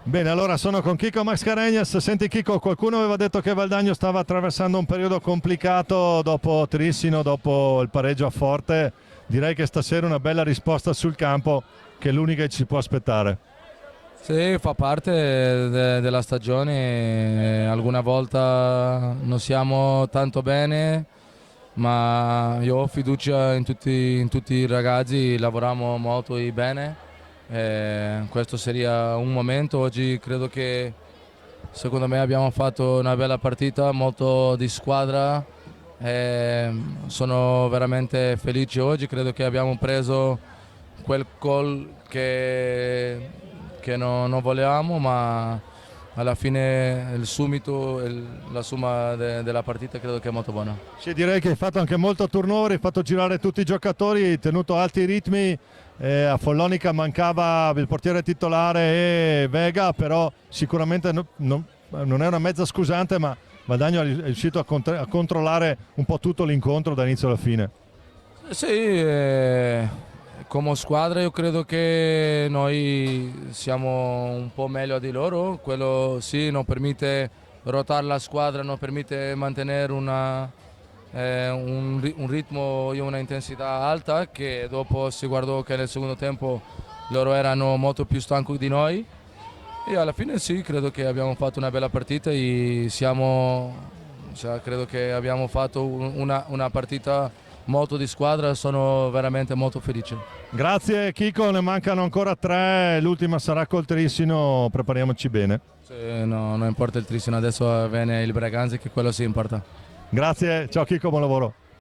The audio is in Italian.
Bene, allora sono con Chico Mascarenhas. Senti Chico, qualcuno aveva detto che Valdagno stava attraversando un periodo complicato dopo Trissino, dopo il pareggio a Forte. Direi che stasera una bella risposta sul campo, che è l'unica che ci può aspettare. Sì, fa parte della stagione, alguna volta non siamo tanto bene, ma io ho fiducia in tutti i ragazzi, lavoriamo molto bene. Questo sarebbe un momento. Oggi credo che secondo me abbiamo fatto una bella partita, molto di squadra. Sono veramente felice oggi, credo che abbiamo preso quel gol che non volevamo, ma alla fine il subito, la somma della partita credo che è molto buona. Sì, direi che hai fatto anche molto turnover, hai fatto girare tutti i giocatori, hai tenuto alti i ritmi. A Follonica mancava il portiere titolare e Vega, però sicuramente non è una mezza scusante, ma Valdagno è riuscito a controllare un po' tutto l'incontro da inizio alla fine. Sì, come squadra io credo che noi siamo un po' meglio di loro, quello sì, non permette ruotare la squadra, non permette mantenere un ritmo e una intensità alta, che dopo si guardò che nel secondo tempo loro erano molto più stanchi di noi e alla fine sì, credo che abbiamo fatto una bella partita e credo che abbiamo fatto una partita molto di squadra, sono veramente molto felice. Grazie Chico, ne mancano ancora tre, l'ultima sarà col Trissino, prepariamoci bene. Sì, no, non importa il Tristano, adesso viene il Braganza che quello si importa. Grazie, ciao Chico, buon lavoro.